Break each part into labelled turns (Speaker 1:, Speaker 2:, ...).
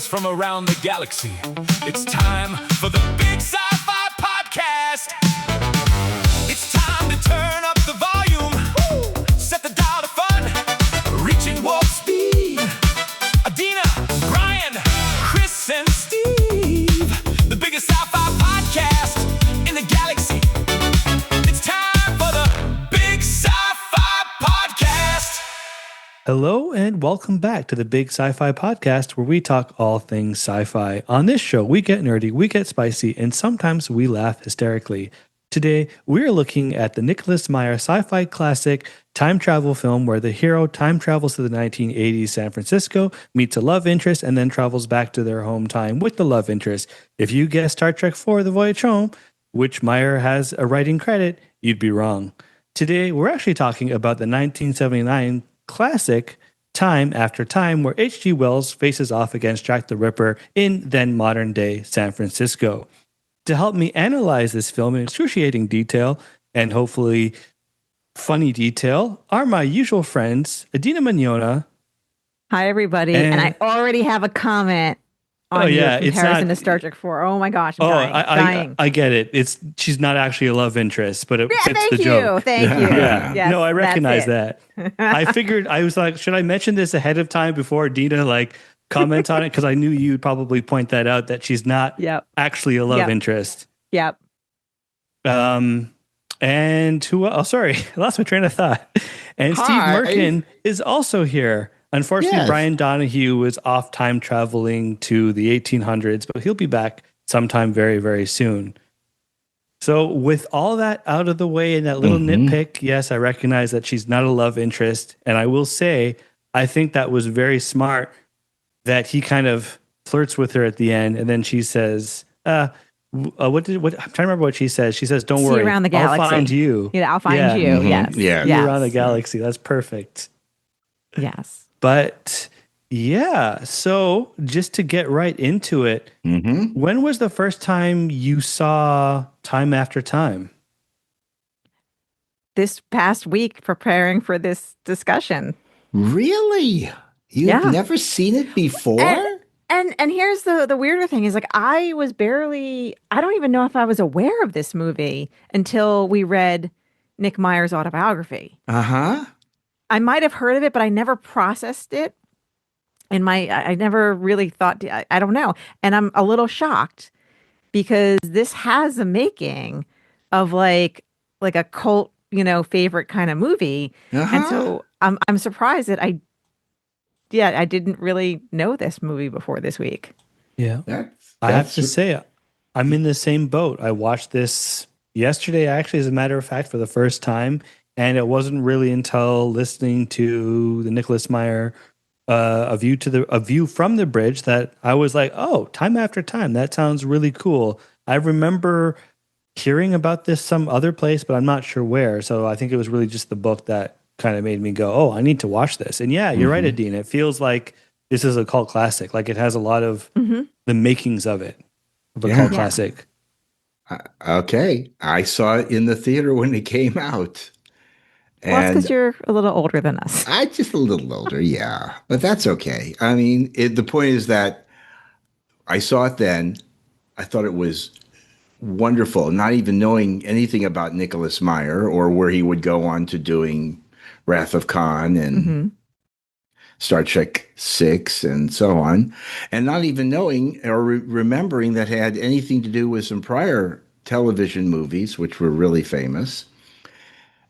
Speaker 1: news from around the galaxy. It's time for the Big Sci-Fi Podcast. It's time to turn up the volume. Woo! Set the dial to fun. Reaching warp speed. Adeena, Brian, Cris, and Steve. The biggest sci-fi podcast in the galaxy. It's time for the Big Sci-Fi Podcast.
Speaker 2: Hello and welcome back to the Big Sci-Fi Podcast, where we talk all things sci-fi. On this show, we get nerdy, we get spicy, and sometimes we laugh hysterically. Today, we're looking at the Nicholas Meyer sci-fi classic time travel film where the hero time travels to the 1980s San Francisco, meets a love interest, and then travels back to their home time with the love interest. If you guessed Star Trek IV: The Voyage Home, which Meyer has a writing credit, you'd be wrong. Today, we're actually talking about the 1979 classic Time After Time, where H.G. Wells faces off against Jack the Ripper in then modern-day San Francisco. To help me analyze this film in excruciating detail and hopefully funny detail are my usual friends, Adeena Mignona.
Speaker 3: Hi, everybody. And I already have a comment on your comparison to Star Trek 4. Oh, my gosh. I'm dying.
Speaker 2: I get it. She's not actually a love interest, but it fits the joke.
Speaker 3: Thank you.
Speaker 2: Yeah.
Speaker 3: Yes,
Speaker 2: no, I recognize that. I figured, I was like, should I mention this ahead of time before Adeena comment on it? Because I knew you'd probably point that out, that she's not actually a love interest.
Speaker 3: Yep.
Speaker 2: And who else? Oh, sorry, I lost my train of thought. And Steve Merkin is also here. Unfortunately, Brian Donahue was off time traveling to the 1800s, but he'll be back sometime very, very soon. So with all that out of the way and that little nitpick, yes, I recognize that she's not a love interest. And I will say, I think that was very smart that he kind of flirts with her at the end. And then she says, I'm trying to remember what she says. She says, don't worry,
Speaker 3: see you around the galaxy.
Speaker 2: I'll find you.
Speaker 3: Yeah, I'll find you. Yes.
Speaker 2: Yeah.
Speaker 3: Yes.
Speaker 2: Around the galaxy. That's perfect.
Speaker 3: Yes.
Speaker 2: But yeah, so just to get right into it, when was the first time you saw Time After Time?
Speaker 3: This past week, preparing for this discussion.
Speaker 4: Really? You've never seen it before?
Speaker 3: And here's the weirder thing is I don't even know if I was aware of this movie until we read Nick Meyer's autobiography.
Speaker 4: Uh-huh.
Speaker 3: I might have heard of it, but I never processed it. And I never really thought, I don't know. And I'm a little shocked because this has a making of like a cult, favorite kind of movie. And so I'm surprised that I didn't really know this movie before this week.
Speaker 2: Yeah. I have to say, I'm in the same boat. I watched this yesterday, actually, as a matter of fact, for the first time. And it wasn't really until listening to the Nicholas Meyer A View from the Bridge that I was like, oh, Time After Time. That sounds really cool. I remember hearing about this some other place, but I'm not sure where. So I think it was really just the book that kind of made me go, oh, I need to watch this. And yeah, you're right, Adeena. It feels like this is a cult classic. Like it has a lot of the makings of it, of a cult classic.
Speaker 4: Okay. I saw it in the theater when it came out.
Speaker 3: Well, that's because you're a little older than us.
Speaker 4: I'm just a little older, yeah. But that's okay. I mean, the point is that I saw it then. I thought it was wonderful, not even knowing anything about Nicholas Meyer or where he would go on to doing Wrath of Khan and Star Trek VI and so on, and not even knowing or remembering that it had anything to do with some prior television movies, which were really famous.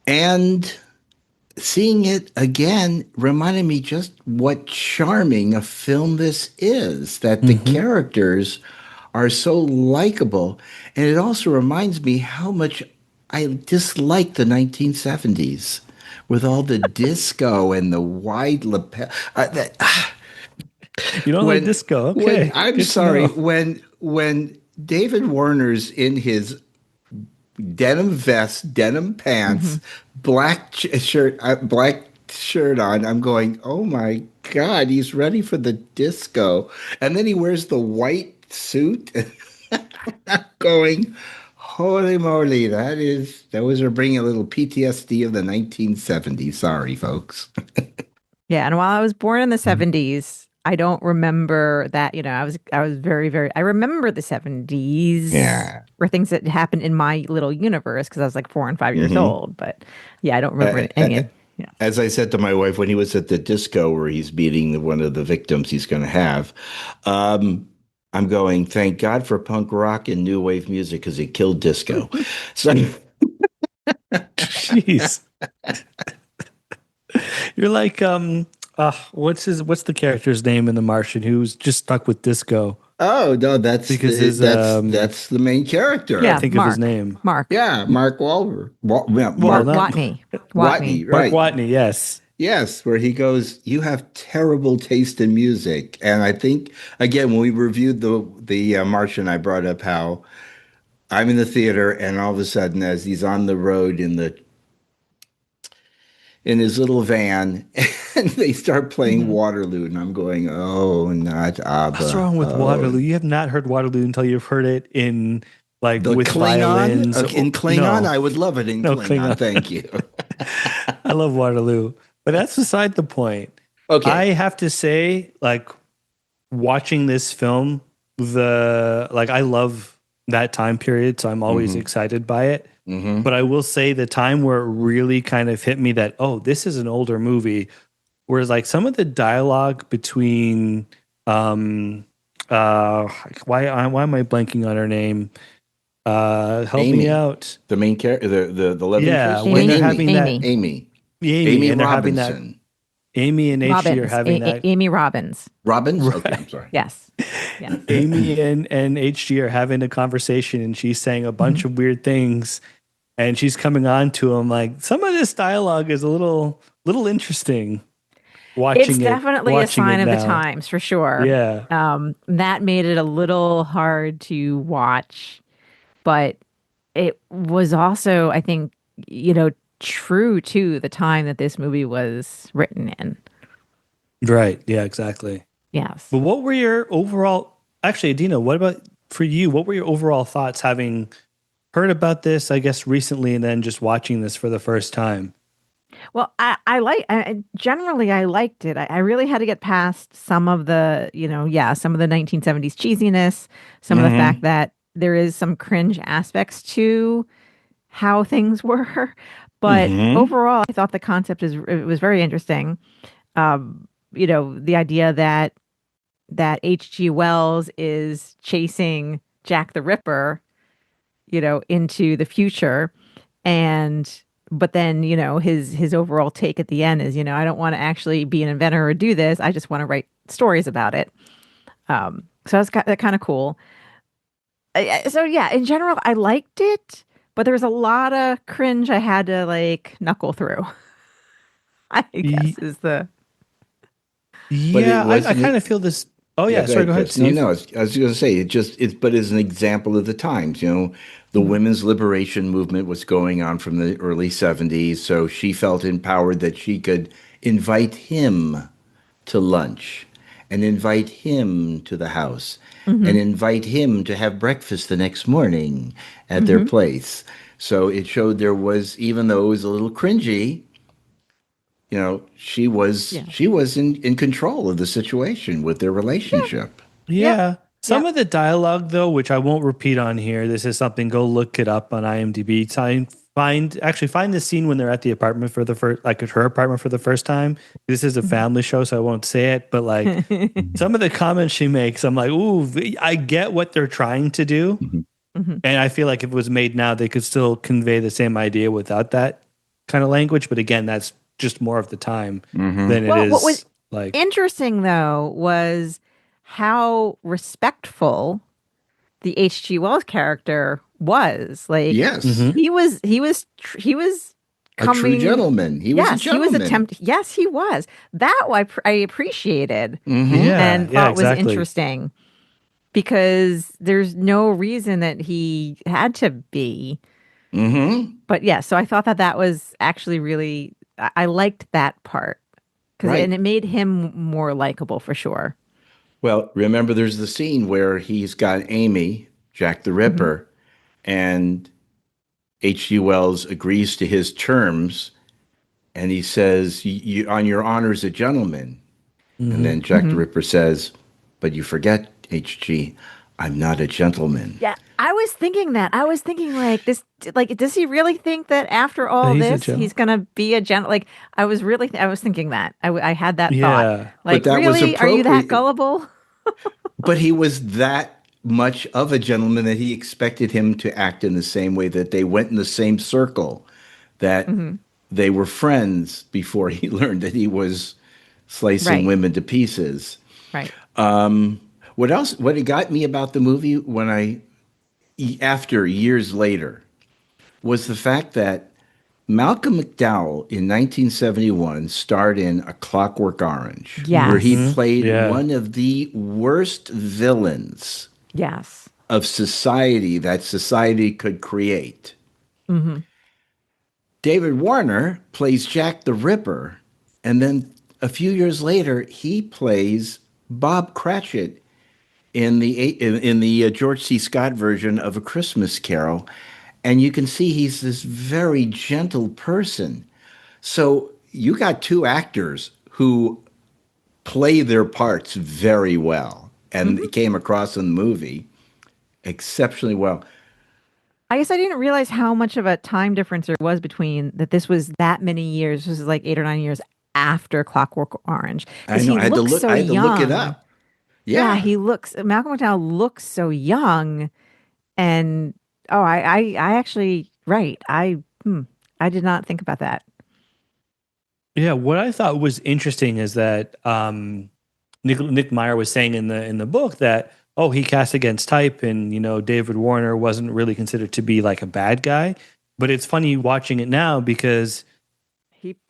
Speaker 4: And seeing it again reminded me just what charming a film this is, that the characters are so likable. And it also reminds me how much I dislike the 1970s with all the disco and the wide lapel.
Speaker 2: You don't like disco? Okay.
Speaker 4: I'm sorry. When David Warner's in his denim vest, denim pants, black shirt on, I'm going, oh my God, he's ready for the disco. And then he wears the white suit. I'm going, holy moly, those are bringing a little PTSD of the 1970s. Sorry, folks.
Speaker 3: Yeah, and while I was born in the 70s, I don't remember that, I was very, very, I remember the 70s
Speaker 4: Yeah.
Speaker 3: or things that happened in my little universe because I was like 4 and 5 years
Speaker 4: Mhm.
Speaker 3: old. But yeah, I don't remember any of yeah.
Speaker 4: As I said to my wife when he was at the disco where he's meeting one of the victims he's going to have, I'm going, thank God for punk rock and new wave music because it killed disco. So,
Speaker 2: Jeez. You're like, what's the character's name in The Martian who's just stuck with disco?
Speaker 4: oh no, that's
Speaker 2: Because his,
Speaker 4: that's the main character.
Speaker 3: Yeah,
Speaker 2: Think of his name.
Speaker 3: Mark.
Speaker 4: Yeah, Mark Wahlberg.
Speaker 3: Mark
Speaker 2: not-
Speaker 3: Watney.
Speaker 4: Watney,
Speaker 2: Mark
Speaker 4: right?
Speaker 2: Watney, yes.
Speaker 4: Yes, where he goes, you have terrible taste in music. And I think again when we reviewed the Martian, I brought up how I'm in the theater, and all of a sudden, as he's on the road in his little van, and they start playing Waterloo, and I'm going, oh, not ABBA.
Speaker 2: What's wrong with
Speaker 4: Oh.
Speaker 2: Waterloo? You have not heard Waterloo until you've heard it in like
Speaker 4: The
Speaker 2: with violins.
Speaker 4: Klingon? In Klingon,
Speaker 2: No.
Speaker 4: I would love it in
Speaker 2: No,
Speaker 4: Klingon.
Speaker 2: Klingon.
Speaker 4: Thank you.
Speaker 2: I love Waterloo, but that's beside the point.
Speaker 4: Okay.
Speaker 2: I have to say, like, watching this film, I love that time period, so I'm always excited by it.
Speaker 4: Mhm.
Speaker 2: But I will say the time where it really kind of hit me that, oh, this is an older movie. Whereas like some of the dialogue between why am I blanking on her name? Help
Speaker 4: Amy.
Speaker 2: me out.
Speaker 4: The main character, the love
Speaker 2: Yeah,
Speaker 4: interest?
Speaker 2: when they're
Speaker 3: Amy.
Speaker 2: having that
Speaker 3: Amy.
Speaker 4: Amy
Speaker 2: and they're having that
Speaker 4: Robinson.
Speaker 2: Amy and HG are
Speaker 3: Robbins.
Speaker 2: having that.
Speaker 3: Amy Robbins.
Speaker 4: Robbins? Okay, I'm sorry.
Speaker 3: Yes. Yes.
Speaker 2: Amy and HG are having a conversation, and she's saying a bunch of weird things, and she's coming on to him like some of this dialogue is a little interesting. Watching
Speaker 3: It's definitely a
Speaker 2: watching
Speaker 3: sign
Speaker 2: it
Speaker 3: of the
Speaker 2: now.
Speaker 3: times for sure.
Speaker 2: Yeah,
Speaker 3: That made it a little hard to watch, but it was also, I think, true to the time that this movie was written in.
Speaker 2: right. Yeah, exactly.
Speaker 3: Yes.
Speaker 2: But what were your overall? Actually, Adeena, what about for you? What were your overall thoughts having heard about this? I guess recently, and then just watching this for the first time.
Speaker 3: Well, generally I liked it. I really had to get past some of the, some of the 1970s cheesiness, some of the fact that there is some cringe aspects to how things were. But overall, I thought the concept it was very interesting. The idea that H.G. Wells is chasing Jack the Ripper, into the future, but then, his overall take at the end is, I don't want to actually be an inventor or do this. I just want to write stories about it. So that's kind of cool. So yeah, in general, I liked it, but there was a lot of cringe I had to like knuckle through. I guess is the.
Speaker 2: Yeah, I kind of feel this. Oh yeah, sorry. Go ahead,
Speaker 4: Chris.
Speaker 2: Steve.
Speaker 4: No, I was going to say but as an example of the times, the women's liberation movement was going on from the early 70s. So she felt empowered that she could invite him to lunch and invite him to the house and invite him to have breakfast the next morning at their place. So it showed there was, even though it was a little cringy, she was in control of the situation with their relationship.
Speaker 2: Yeah. Some of the dialogue, though, which I won't repeat on here, this is something, go look it up on IMDb. Find the scene when they're at the apartment for the first, like at her apartment for the first time. This is a family show, so I won't say it, but like some of the comments she makes, I'm like, ooh, I get what they're trying to do. And I feel like if it was made now, they could still convey the same idea without that kind of language. But again, that's just more of the time than it is.
Speaker 3: What was
Speaker 2: like
Speaker 3: interesting though was how respectful the H.G. Wells character was. Like,
Speaker 4: Yes.
Speaker 3: he was
Speaker 4: A
Speaker 3: coming,
Speaker 4: true gentleman. He was a
Speaker 3: yes,
Speaker 4: gentleman.
Speaker 3: Yes, he was. That I appreciated
Speaker 2: yeah,
Speaker 3: and thought was
Speaker 2: exactly.
Speaker 3: interesting because there's no reason that he had to be. But yeah, so I thought that was actually really. I liked that part and it made him more likable for sure.
Speaker 4: Well, remember, there's the scene where he's got Amy, Jack the Ripper, and H.G. Wells agrees to his terms, and he says, "You on your honor as a gentleman." And then Jack the Ripper says, "But you forget, HG, I'm not a gentleman."
Speaker 3: Yeah, I was thinking that. I was thinking like this, like, does he really think that after all
Speaker 2: He's a
Speaker 3: this, he's going to be a gent? Like, I was thinking that. I had that thought.
Speaker 2: Yeah.
Speaker 3: Like,
Speaker 4: that was
Speaker 3: really? Are you that
Speaker 4: appropriate.
Speaker 3: gullible?
Speaker 4: But he was that much of a gentleman that he expected him to act in the same way, that they went in the same circle, that they were friends before he learned that he was slicing
Speaker 3: Right.
Speaker 4: women to pieces.
Speaker 3: Right.
Speaker 4: What else? What it got me about the movie after years later, was the fact that Malcolm McDowell in 1971 starred in A Clockwork Orange,
Speaker 3: Yes.
Speaker 4: where he played
Speaker 2: Yeah.
Speaker 4: one of the worst villains
Speaker 3: Yes.
Speaker 4: of society that society could create. David Warner plays Jack the Ripper, and then a few years later, he plays Bob Cratchit in the George C. Scott version of A Christmas Carol, and you can see he's this very gentle person. So you got two actors who play their parts very well, and it came across in the movie exceptionally well.
Speaker 3: I guess I didn't realize how much of a time difference there was between that. This was that many years. This is like 8 or 9 years after Clockwork Orange.
Speaker 4: I know. I had to look it up.
Speaker 3: Yeah, Malcolm McDowell looks so young, and I actually, right. I did not think about that.
Speaker 2: Yeah, what I thought was interesting is that Nick Meyer was saying in the book that he cast against type, and David Warner wasn't really considered to be like a bad guy. But it's funny watching it now because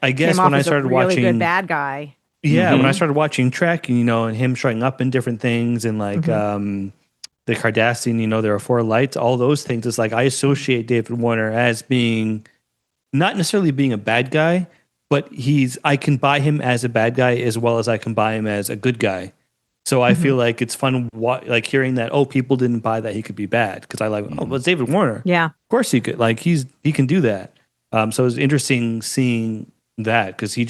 Speaker 2: I guess when I started
Speaker 3: really
Speaker 2: watching
Speaker 3: good bad guy.
Speaker 2: Yeah, when I started watching Trek, and him showing up in different things, and like the Cardassian, there are four lights, all those things. It's like I associate David Warner as being not necessarily being a bad guy, but I can buy him as a bad guy as well as I can buy him as a good guy. So I feel like it's fun, like hearing that people didn't buy that he could be bad, because I like well, it's David Warner.
Speaker 3: Yeah,
Speaker 2: of course he could. Like he can do that. So it was interesting seeing that because he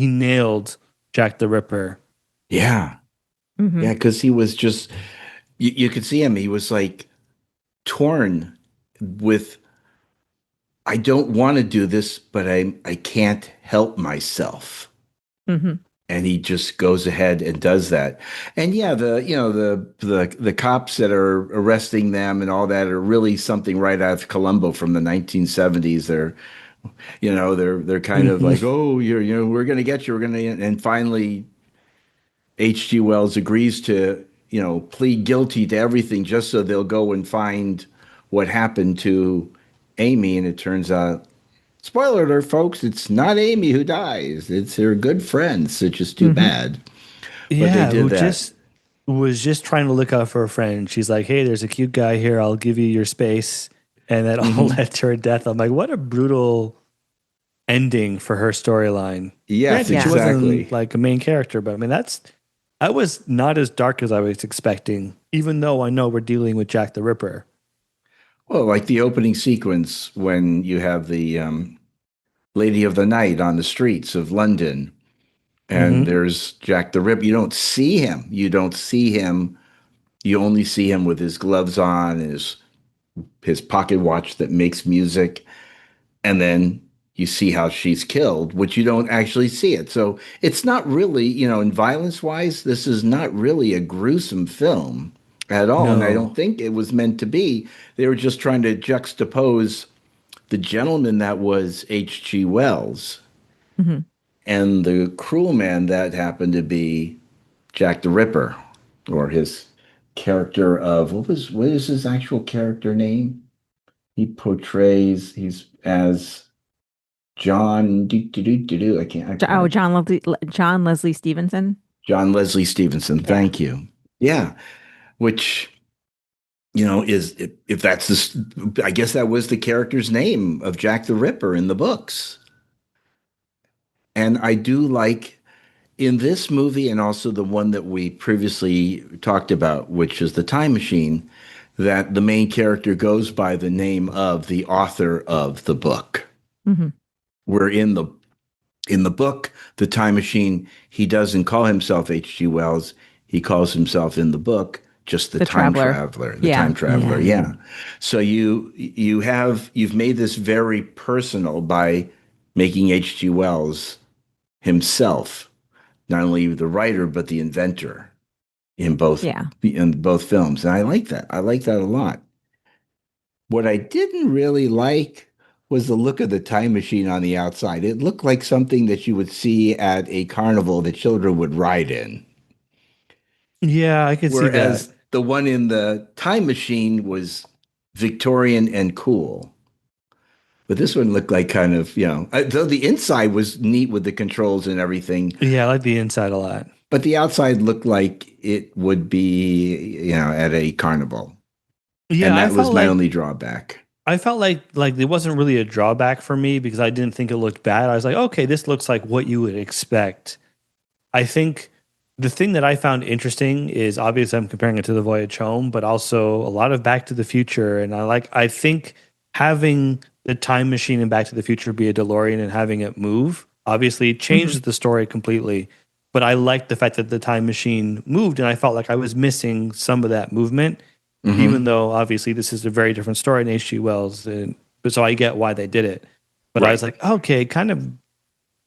Speaker 2: nailed Jack the Ripper.
Speaker 4: Yeah. Yeah, because he was just, you could see him. He was like torn with, I don't want to do this, but I can't help myself. And he just goes ahead and does that. And yeah, the cops that are arresting them and all that are really something right out of Columbo from the 1970s. They're kind of like, we're going to get you. We're going to, and finally H.G. Wells agrees to, plead guilty to everything just so they'll go and find what happened to Amy. And it turns out, spoiler alert, folks, it's not Amy who dies. It's her good friend. So it's just too bad. But
Speaker 2: Yeah,
Speaker 4: they did
Speaker 2: who
Speaker 4: that.
Speaker 2: was just trying to look out for a friend. She's like, hey, there's a cute guy here. I'll give you your space. And that all led to her death. I'm like, what a brutal ending for her storyline.
Speaker 4: Yes,
Speaker 2: Granted, she
Speaker 4: exactly.
Speaker 2: wasn't like a main character, but I mean, that was not as dark as I was expecting, even though I know we're dealing with Jack the Ripper.
Speaker 4: Well, like the opening sequence when you have the Lady of the Night on the streets of London, and there's Jack the Ripper. You don't see him. You only see him with his gloves on, his pocket watch that makes music, and then you see how she's killed, which you don't actually see it. So it's not really, in violence-wise, this is not really a gruesome film at all.
Speaker 2: No.
Speaker 4: And I don't think it was meant to be. They were just trying to juxtapose the gentleman that was H.G. Wells and the cruel man that happened to be Jack the Ripper, or his character of, what is his actual character name? He's as John I can't.
Speaker 3: John Leslie Stevenson.
Speaker 4: John Leslie Stevenson. Thank you. Yeah, which is, if that's I guess that was the character's name of Jack the Ripper in the books. And I do like in this movie, and also the one that we previously talked about, which is The Time Machine, that the main character goes by the name of the author of the book. Where in In the book, The Time Machine, he doesn't call himself H.G. Wells. He calls himself in the book just the time traveler, the
Speaker 3: Yeah.
Speaker 4: time traveler. Yeah. So you've made this very personal by making H.G. Wells himself, not only the writer, but the inventor in both films. And I like that. I like that a lot. What I didn't really like was the look of the time machine on the outside. It looked like something that you would see at a carnival that children would ride in.
Speaker 2: Yeah, I could see that.
Speaker 4: Whereas the one in the time machine was Victorian and cool. But this one looked like kind of, though the inside was neat with the controls and everything.
Speaker 2: Yeah, I like the inside a lot.
Speaker 4: But the outside looked like it would be, at a carnival.
Speaker 2: Yeah,
Speaker 4: and that was my only drawback.
Speaker 2: I felt like it wasn't really a drawback for me because I didn't think it looked bad. I was like, okay, this looks like what you would expect. I think the thing that I found interesting is obviously I'm comparing it to The Voyage Home, but also a lot of Back to the Future. And I think having the time machine in Back to the Future be a DeLorean and having it move obviously changes the story completely. But I liked the fact that the time machine moved, and I felt like I was missing some of that movement, even though obviously this is a very different story in H.G. Wells. And so I get why they did it. But I was like, okay, kind of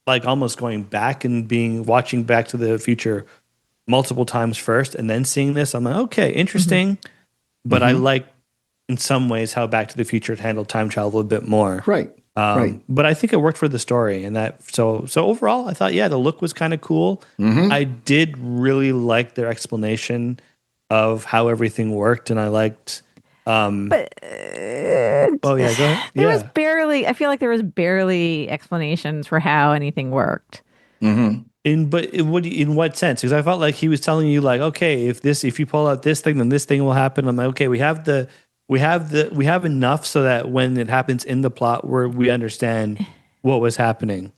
Speaker 2: like almost going back and watching Back to the Future multiple times first and then seeing this. I'm like, okay, interesting. But I like in some ways how Back to the Future handled time travel a bit more.
Speaker 4: Right.
Speaker 2: But I think it worked for the story, and that so overall, I thought, the look was kind of cool. I did really like their explanation of how everything worked, and I liked.
Speaker 3: But
Speaker 2: go ahead.
Speaker 3: I feel like there was barely explanations for how anything worked.
Speaker 2: In what sense? Because I felt like he was telling you, like, okay, if you pull out this thing, then this thing will happen. I'm like, okay, we have enough so that when it happens in the plot, we understand what was happening.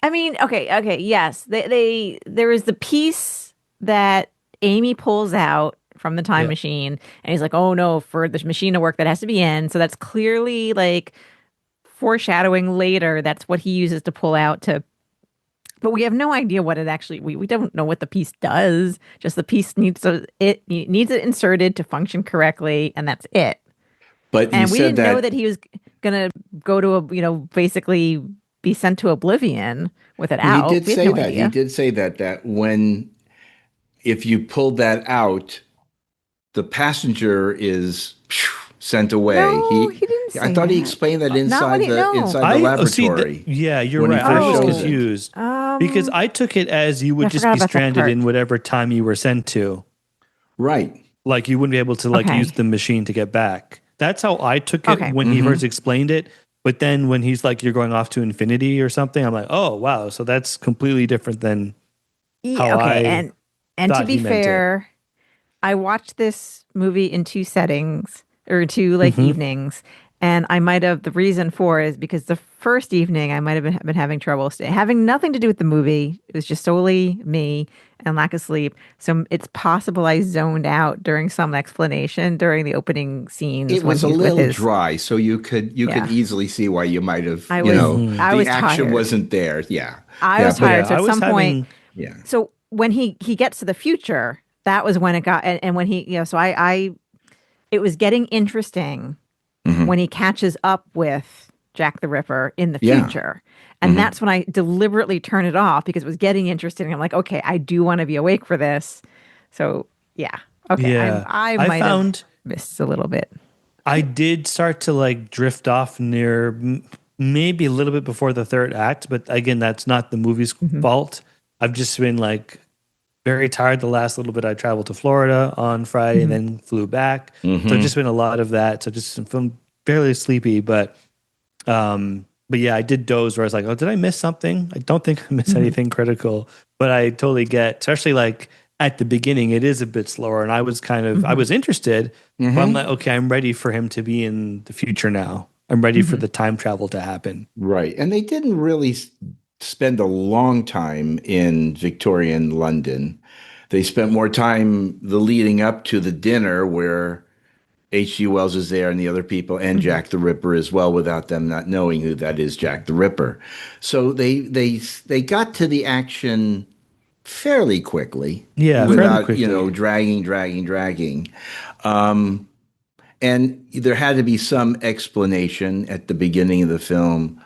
Speaker 3: I mean, okay, yes. There is the piece that Amy pulls out from the time machine, and he's like, oh no, for the machine to work, that has to be in. So that's clearly like foreshadowing later. That's what he uses to pull out but we have no idea what it actually, we don't know what the piece does. Just the piece needs it inserted to function correctly, and that's it.
Speaker 4: But
Speaker 3: we didn't know that he was going to go to basically be sent to oblivion with it out.
Speaker 4: He did say that. He did say that if you pull that out, the passenger is sent away.
Speaker 3: No, he didn't say
Speaker 4: I thought
Speaker 3: that.
Speaker 4: he explained that inside the laboratory.
Speaker 2: You're right. I was confused because I took it as you would just be stranded in whatever time you were sent to.
Speaker 4: Right.
Speaker 2: Like you wouldn't be able to use the machine to get back. That's how I took it when he first explained it. But then when he's like, you're going off to infinity or something, I'm like, oh, wow. So that's completely different than how I
Speaker 3: And to be fair, I watched this movie in two settings or two evenings. And I might have, the reason for is because the first evening I might have been having trouble staying, having nothing to do with the movie. It was just solely me and lack of sleep. So it's possible I zoned out during some explanation during the opening scenes.
Speaker 4: It was a little dry, so you could easily see why you might have,
Speaker 3: I was
Speaker 4: action
Speaker 3: tired.
Speaker 4: wasit there. Yeah.
Speaker 3: I was tired. So at some point,
Speaker 4: yeah.
Speaker 3: So when he gets to the future, that was when it got, and when he, it was getting interesting when he catches up with Jack the Ripper in the future. And that's when I deliberately turned it off because it was getting interesting. I'm like, okay, I do want to be awake for this. So, yeah. Okay.
Speaker 2: Yeah.
Speaker 3: I might have missed a little bit.
Speaker 2: I did start to drift off near maybe a little bit before the third act. But again, that's not the movie's fault. I've just been very tired the last little bit. I traveled to Florida on Friday and then flew back. So it's just been a lot of that. So just feeling fairly sleepy, but yeah, I did doze where I was like, oh, did I miss something? I don't think I missed anything critical, but I totally get, especially at the beginning, it is a bit slower. And I was kind of, I was interested, but I'm like, okay, I'm ready for him to be in the future now. I'm ready for the time travel to happen.
Speaker 4: Right. And they didn't really spend a long time in Victorian London. They spent more time the leading up to the dinner where H.G. Wells is there and the other people and Jack the Ripper as well without them not knowing who that is, Jack the Ripper. So they got to the action fairly quickly.
Speaker 2: Yeah, fairly
Speaker 4: without,
Speaker 2: quickly.
Speaker 4: dragging. And there had to be some explanation at the beginning of the film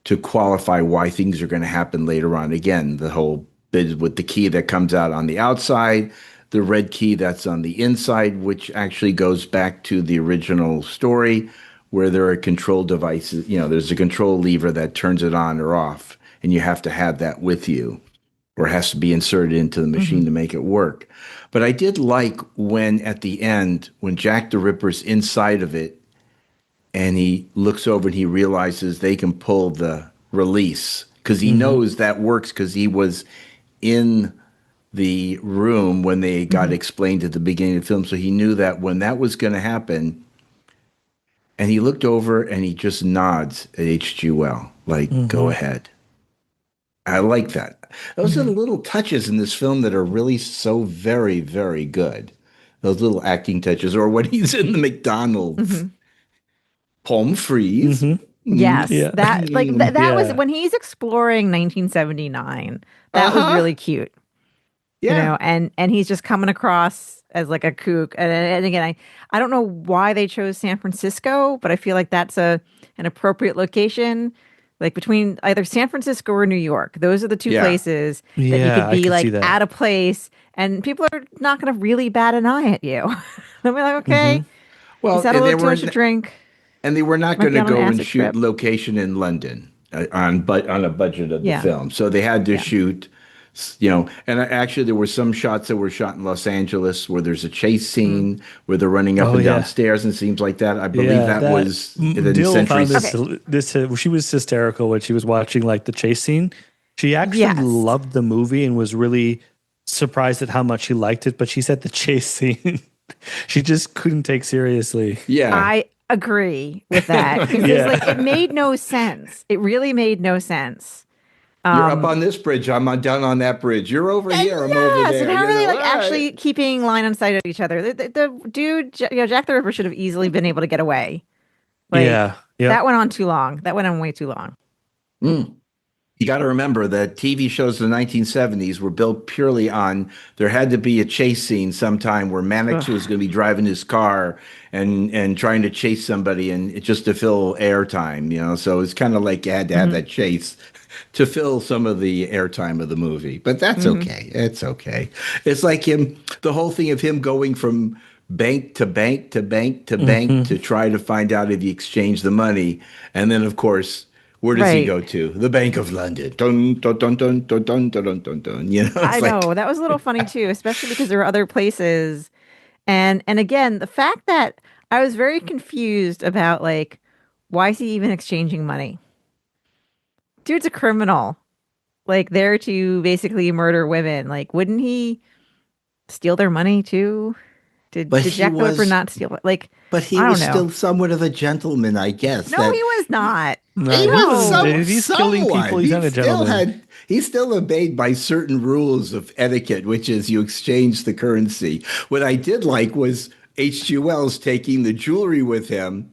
Speaker 4: to qualify why things are going to happen later on. Again, the whole bit with the key that comes out on the outside, the red key that's on the inside, which actually goes back to the original story where there are control devices. There's a control lever that turns it on or off, and you have to have that with you, or it has to be inserted into the machine to make it work. But I did like when at the end, when Jack the Ripper's inside of it, and he looks over and he realizes they can pull the release because he knows that works because he was in the room when they got explained at the beginning of the film. So he knew that when that was going to happen, and he looked over and he just nods at H.G. Wells, like, go ahead. I like that. Those are the little touches in this film that are really so very, very good. Those little acting touches, or when he's in the McDonald's. Palm freeze.
Speaker 3: Yes,
Speaker 2: Yeah.
Speaker 3: that was when he's exploring 1979. That was really cute.
Speaker 4: Yeah.
Speaker 3: And he's just coming across as like a kook. And again, I don't know why they chose San Francisco, but I feel like that's an appropriate location, like between either San Francisco or New York. Those are the two places that you
Speaker 2: Yeah,
Speaker 3: could
Speaker 2: I
Speaker 3: be
Speaker 2: can
Speaker 3: like
Speaker 2: see that.
Speaker 3: at a place, and people are not going to really bat an eye at you. They'll be like, okay,
Speaker 4: Well,
Speaker 3: he's had a little too much to drink.
Speaker 4: and they were not
Speaker 3: Might
Speaker 4: going
Speaker 3: be
Speaker 4: to
Speaker 3: on an
Speaker 4: go and
Speaker 3: acid
Speaker 4: shoot
Speaker 3: trip.
Speaker 4: location in London on a budget of the
Speaker 3: Yeah.
Speaker 4: film. So they had to shoot, and actually there were some shots that were shot in Los Angeles where there's a chase scene where they're running up and down stairs and scenes like that. I believe that was in
Speaker 2: Dill
Speaker 4: Century.
Speaker 2: found this she was hysterical when she was watching like the chase scene. She actually loved the movie and was really surprised at how much she liked it, but she said the chase scene she just couldn't take seriously.
Speaker 4: Yeah.
Speaker 3: I agree with that. Because like it made no sense. It really made no sense.
Speaker 4: You're up on this bridge. I'm down on that bridge. You're over here. I'm over there.
Speaker 3: And how are they like
Speaker 4: all right.
Speaker 3: actually keeping line on sight of each other? The dude, Jack the Ripper should have easily been able to get away. Like, that went on too long. That went on way too long.
Speaker 4: You got to remember that TV shows in the 1970s were built purely on there had to be a chase scene sometime where Mannix was going to be driving his car and trying to chase somebody and just to fill airtime, So it's kind of like you had to have that chase to fill some of the airtime of the movie. But that's okay. It's okay. It's like the whole thing of him going from bank to bank to bank to bank to try to find out if he exchanged the money. And then, of course, where does he go to? The Bank of London. Dun, dun, dun, dun, dun, dun, dun, dun, dun.
Speaker 3: I know. That was a little funny too, especially because there were other places. And again, the fact that I was very confused about like, why is he even exchanging money? Dude's a criminal. Like there to basically murder women. Like, wouldn't he steal their money too? Did Jack the Ripper not steal? Like,
Speaker 4: but he was still somewhat of a gentleman, I guess.
Speaker 3: No, he was not.
Speaker 4: He was
Speaker 2: he's killing people. He's not a gentleman.
Speaker 4: He still obeyed by certain rules of etiquette, which is you exchange the currency. What I did like was H.G. Wells taking the jewelry with him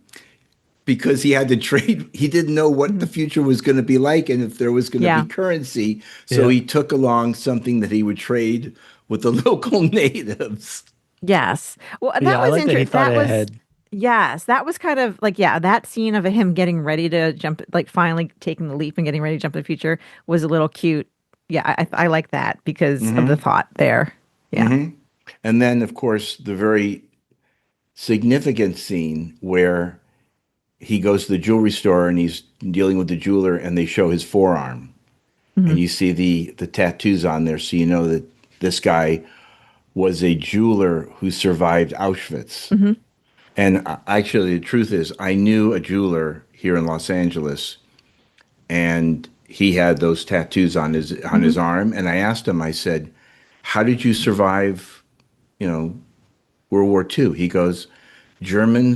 Speaker 4: because he had to trade. He didn't know what the future was going to be like and if there was going to be currency. So he took along something that he would trade with the local natives.
Speaker 3: Yes. Well, that was interesting. Yes, that was kind of like, that scene of him getting ready to jump, like finally taking the leap and getting ready to jump to the future was a little cute. Yeah, I like that because of the thought there. Yeah.
Speaker 4: And then, of course, the very significant scene where he goes to the jewelry store and he's dealing with the jeweler and they show his forearm. And you see the tattoos on there. So you know that this guy was a jeweler who survived Auschwitz. And actually, the truth is, I knew a jeweler here in Los Angeles, and he had those tattoos on his arm. And I asked him, I said, "How did you survive, World War II?" He goes, German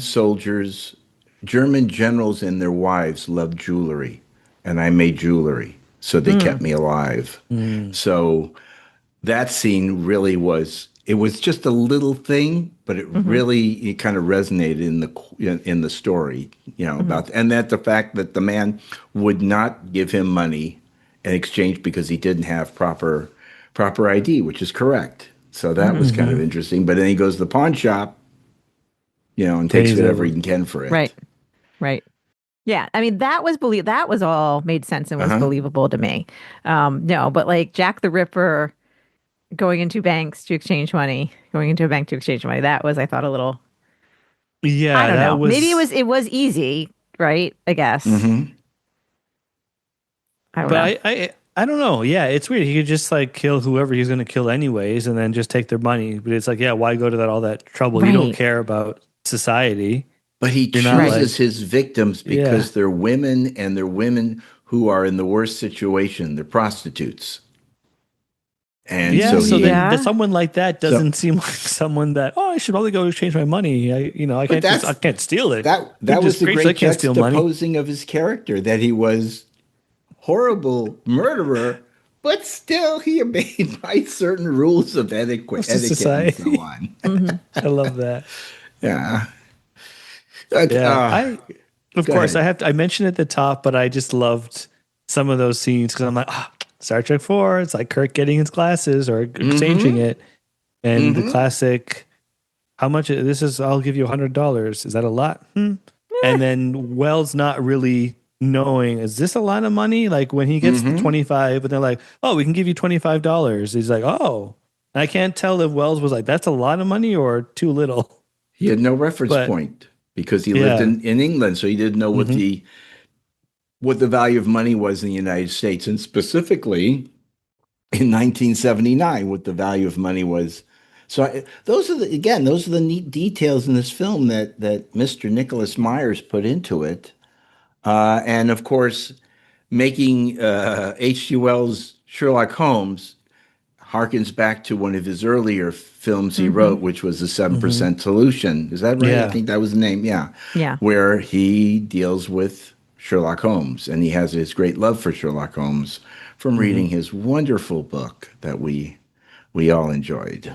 Speaker 4: generals and their wives loved jewelry, and I made jewelry, so they kept me alive." So that scene really was it was just a little thing, but it
Speaker 3: Mm-hmm.
Speaker 4: really it kind of resonated in the story,
Speaker 3: Mm-hmm.
Speaker 4: about, and that the fact that the man would not give him money in exchange because he didn't have proper ID, which is correct. So that
Speaker 3: Mm-hmm.
Speaker 4: was kind of
Speaker 2: Mm-hmm.
Speaker 4: interesting. But then he goes to the pawn shop, and takes
Speaker 2: Pays
Speaker 4: whatever
Speaker 2: over.
Speaker 4: he can for it.
Speaker 3: Right. Right. Yeah. I mean, that was all made sense and was
Speaker 4: Uh-huh.
Speaker 3: believable to me. No, but like Jack the Ripper going into banks to exchange money, going into a bank to exchange money, that was, I thought, a little, I
Speaker 2: Yeah,
Speaker 3: don't
Speaker 2: that
Speaker 3: know. Maybe
Speaker 2: was.
Speaker 3: it was easy, right? I guess.
Speaker 4: Hmm.
Speaker 3: I don't
Speaker 2: But
Speaker 3: know.
Speaker 2: I don't know. Yeah, it's weird. He could just like kill whoever he's going to kill anyways, and then just take their money. But it's like, yeah, why go to all that trouble? You don't
Speaker 3: Right.
Speaker 2: care about society.
Speaker 4: But he
Speaker 2: You're not
Speaker 3: Right.
Speaker 4: chooses
Speaker 2: like,
Speaker 4: his victims
Speaker 2: yeah,
Speaker 4: because they're women, and they're women who are in the worst situation. They're prostitutes. And
Speaker 2: yeah.
Speaker 4: so
Speaker 2: So then,
Speaker 3: Yeah.
Speaker 2: someone like that
Speaker 4: so
Speaker 2: doesn't seem like someone that I should only go exchange my money. I
Speaker 4: but
Speaker 2: I can't steal it.
Speaker 4: that was
Speaker 2: Goodness
Speaker 4: the
Speaker 2: gracious, I
Speaker 4: great
Speaker 2: can't steal money.
Speaker 4: juxtaposing of his character, that he was horrible murderer, but still he obeyed by certain rules of
Speaker 2: It's just
Speaker 4: etiquette and so
Speaker 2: society.
Speaker 4: on.
Speaker 3: Hmm.
Speaker 2: I love that.
Speaker 4: Yeah. Okay,
Speaker 2: Yeah, of
Speaker 4: go
Speaker 2: course,
Speaker 4: ahead.
Speaker 2: I mention at the top, but I just loved some of those scenes because I'm like, Star Trek 4, it's like Kirk getting his glasses or exchanging
Speaker 4: Mm-hmm.
Speaker 2: it. And the
Speaker 4: Mm-hmm.
Speaker 2: classic, how much this is, I'll give you $100. Is that a lot? And then Wells not really knowing, is this a lot of money? Like when he gets the
Speaker 4: Mm-hmm.
Speaker 2: 25, but they're like, oh, we can give you $25. He's like, oh, and I can't tell if Wells was like, that's a lot of money or too little.
Speaker 4: He had no reference
Speaker 2: But
Speaker 4: point because he lived
Speaker 2: yeah.
Speaker 4: in England, so he didn't know
Speaker 2: Mhm.
Speaker 4: what the value of money was in the United States, and specifically in 1979, what the value of money was. So those are the neat details in this film that Mr. Nicholas Myers put into it, and of course, making H.G. Wells' Sherlock Holmes harkens back to one of his earlier films he
Speaker 3: Hmm.
Speaker 4: wrote, which was The
Speaker 2: Mhm.
Speaker 4: 7% Solution. Is that right? I
Speaker 2: Yeah.
Speaker 4: think that was the name. Yeah.
Speaker 3: Yeah.
Speaker 4: Where he deals with Sherlock Holmes, and he has his great love for Sherlock Holmes from reading his wonderful book that we all enjoyed.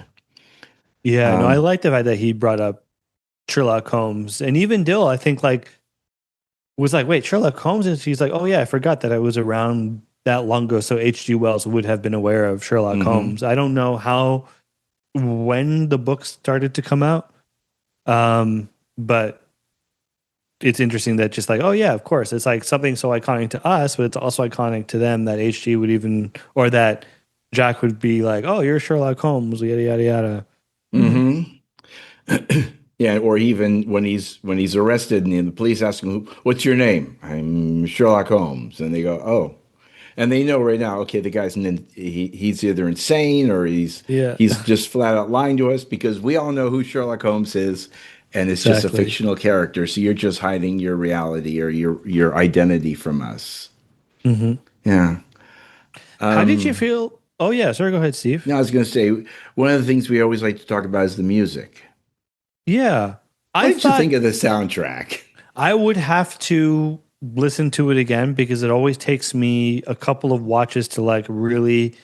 Speaker 2: Yeah, no, I
Speaker 4: Um,
Speaker 2: like the fact that he brought up Sherlock Holmes, and even Dill, I think, like was like, wait, Sherlock Holmes, and she's like, oh yeah, I forgot that I was around that long ago, so H.G. Wells would have been aware of Sherlock
Speaker 4: mhm.
Speaker 2: Holmes. I don't know when the book started to come out, but it's interesting that just like, oh yeah, of course, it's like something so iconic to us, but it's also iconic to them that H.G. would even, or that Jack would be like, oh, you're Sherlock Holmes, yada yada yada.
Speaker 3: Hmm.
Speaker 4: Yeah, or even when he's arrested and the police ask him, "What's your name?" "I'm Sherlock Holmes," and they go, "Oh," and they know right now, okay, the guy's he's either insane or
Speaker 2: Yeah,
Speaker 4: he's just flat out lying to us, because we all know who Sherlock Holmes is, and it's just a
Speaker 2: exactly.
Speaker 4: fictional character. So you're just hiding your reality or your identity from us.
Speaker 2: Hmm.
Speaker 4: Yeah.
Speaker 2: How did you
Speaker 4: Um,
Speaker 2: feel? Oh yeah, sorry. Go ahead, Steve.
Speaker 4: Now I was going to say, one of the things we always like to talk about is the music.
Speaker 2: Yeah,
Speaker 4: What
Speaker 2: I
Speaker 4: did you think
Speaker 2: thought
Speaker 4: of the soundtrack?
Speaker 2: I would have to listen to it again because it always takes me a couple of watches to like really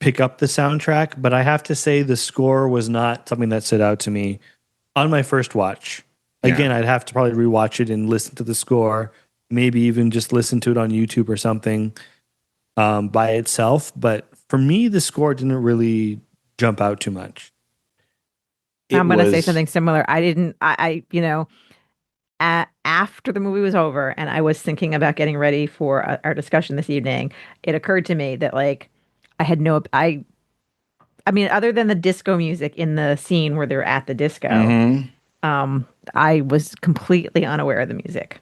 Speaker 2: pick up the soundtrack. But I have to say the score was not something that stood out to me on my first watch.
Speaker 4: Yeah.
Speaker 2: Again, I'd have to probably rewatch it and listen to the score, maybe even just listen to it on YouTube or something by itself. But for me, the score didn't really jump out too much.
Speaker 4: It
Speaker 3: I'm going to say
Speaker 4: was
Speaker 3: something similar. I didn't, after the movie was over and I was thinking about getting ready for our discussion this evening, it occurred to me that like I had no, I mean, other than the disco music in the scene where they're at the disco,
Speaker 4: Mhm.
Speaker 3: I was completely unaware of the music.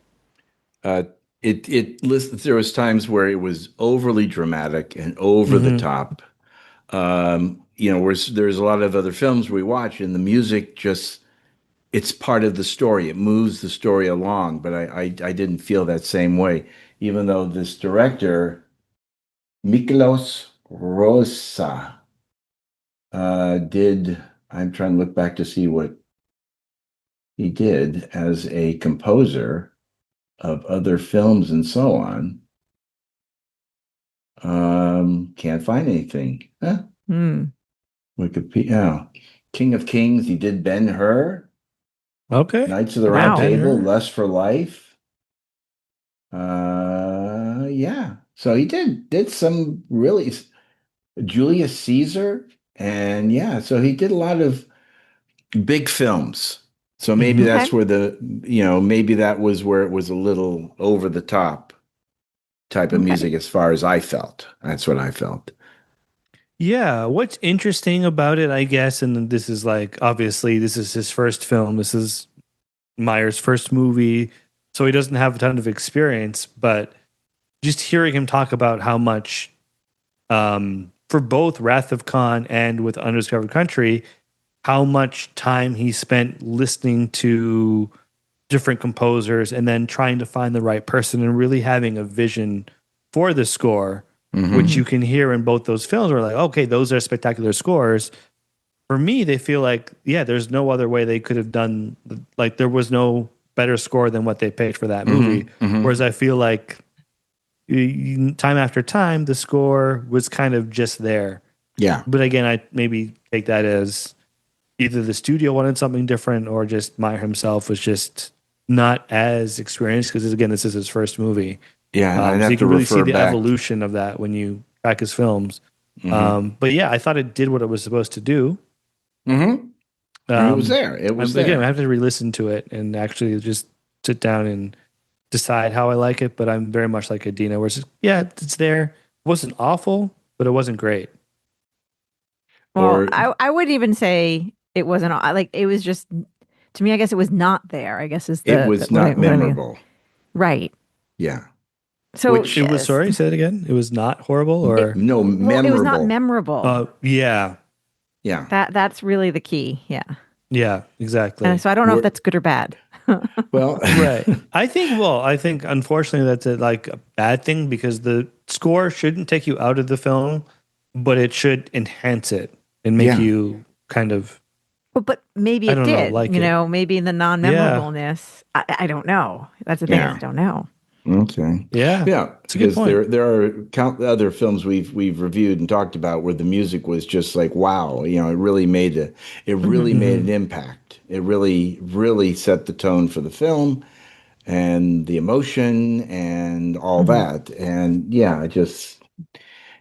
Speaker 4: uh, it lists, there was times where it was overly dramatic and over the
Speaker 2: Hmm.
Speaker 4: top. Whereas there's a lot of other films we watch, and the music just, it's part of the story. It moves the story along. But I didn't feel that same way, even though this director, Miklos Rosa, did. I'm trying to look back to see what he did as a composer of other films and so on. Can't find anything. Huh?
Speaker 3: Hmm.
Speaker 4: Wikipedia. Oh. King of Kings. He did Ben-Hur.
Speaker 2: Okay.
Speaker 4: Knights of the
Speaker 3: Wow.
Speaker 4: Round Table.
Speaker 2: Ben-Hur.
Speaker 4: Lust for Life. Yeah. So he did some really Julius Caesar, and yeah. So he did a lot of big films. So maybe
Speaker 2: Mhm.
Speaker 4: that's
Speaker 3: Okay.
Speaker 4: where maybe that was where it was a little over the top type of
Speaker 3: Okay.
Speaker 4: music as far as I felt. That's what I felt.
Speaker 2: Yeah, what's interesting about it, I guess, and this is like obviously this is his first film. This is Meyer's first movie, so he doesn't have a ton of experience. But just hearing him talk about how much, for both Wrath of Khan and with Undiscovered Country, how much time he spent listening to different composers and then trying to find the right person and really having a vision for the score, which you can hear in both those films. We're like, okay, those are spectacular scores. For me, they feel like, yeah, there's no other way they could have done, like there was no better score than what they picked for that movie. Whereas I feel like time after time, the score was kind of just there.
Speaker 4: Yeah.
Speaker 2: But again, I maybe take that as either the studio wanted something different or just Meyer himself was just not as experienced because, again, this is his first movie.
Speaker 4: Yeah. I'd
Speaker 2: So
Speaker 4: have
Speaker 2: you
Speaker 4: to
Speaker 2: can really see
Speaker 4: refer
Speaker 2: the
Speaker 4: back.
Speaker 2: evolution of that when you track his films. But yeah, I thought it did what it was supposed to do.
Speaker 4: And it was there. It was there.
Speaker 2: Again, I have to re-listen to it and actually just sit down and decide how I like it. But I'm very much like Adeena, where it's just, yeah, it's there. It wasn't awful, but it wasn't great.
Speaker 3: Well,
Speaker 4: Or-
Speaker 3: I would even say it wasn't like it was just to me. I guess it was not there. I guess is the
Speaker 4: It was
Speaker 3: what I-
Speaker 4: not
Speaker 3: what I mean.
Speaker 4: memorable.
Speaker 3: Right.
Speaker 4: Yeah.
Speaker 3: So
Speaker 4: Which-
Speaker 2: It was,
Speaker 3: yes.
Speaker 2: sorry, say it again. It was not horrible or,
Speaker 4: No,
Speaker 3: Well,
Speaker 4: memorable.
Speaker 3: it was not memorable.
Speaker 2: yeah,
Speaker 4: Yeah.
Speaker 3: That's really the key. Yeah.
Speaker 2: yeah, exactly.
Speaker 3: And so I don't know
Speaker 4: We're-
Speaker 3: if that's good or bad.
Speaker 4: Well,
Speaker 2: Right. I think unfortunately that's a bad thing because the score shouldn't take you out of the film, but it should enhance it and make
Speaker 4: Yeah.
Speaker 2: you kind of,
Speaker 3: But maybe
Speaker 2: I
Speaker 3: it
Speaker 2: don't know,
Speaker 3: did.
Speaker 2: like
Speaker 3: you
Speaker 2: it.
Speaker 3: know, maybe the non-memorableness. I don't know. That's the thing.
Speaker 4: Yeah.
Speaker 3: I don't know.
Speaker 4: Okay.
Speaker 2: yeah.
Speaker 4: Yeah,
Speaker 2: It's a good
Speaker 4: because
Speaker 2: point.
Speaker 4: there are other films we've reviewed and talked about where the music was just like wow, it really made an impact. It really set the tone for the film and the emotion and all that. And yeah,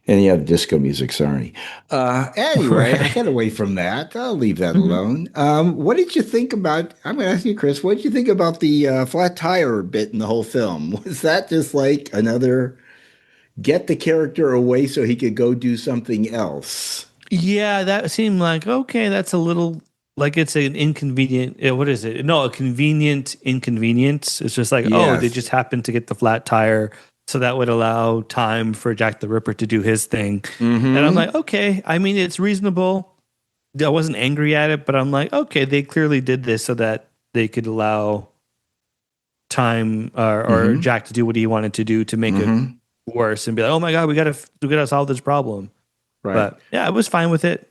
Speaker 4: and yeah, the disco music. Sorry. Anyway, I got away from that. I'll leave that alone. What did you think about? I'm going to ask you, Cris. What did you think about the flat tire bit in the whole film? Was that just like another get the character away so he could go do something else?
Speaker 2: Yeah, that seemed like, okay, that's a little like it's an inconvenient, what is it? No, a convenient inconvenience. It's just like, oh, they
Speaker 4: Yes.
Speaker 2: just happened to get the flat tire. So that would allow time for Jack the Ripper to do his thing. And I'm like, okay, I mean, it's reasonable. I wasn't angry at it, but I'm like, okay, they clearly did this so that they could allow time or Jack to do what he wanted to do to make it worse and be like, oh my God, we got to solve this problem.
Speaker 4: Right.
Speaker 2: But yeah, I was fine with it.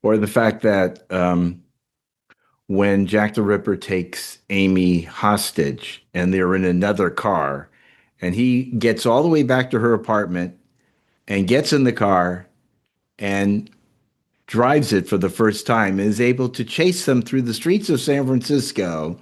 Speaker 4: Or the fact that when Jack the Ripper takes Amy hostage and they're in another car and he gets all the way back to her apartment and gets in the car and drives it for the first time and is able to chase them through the streets of San Francisco.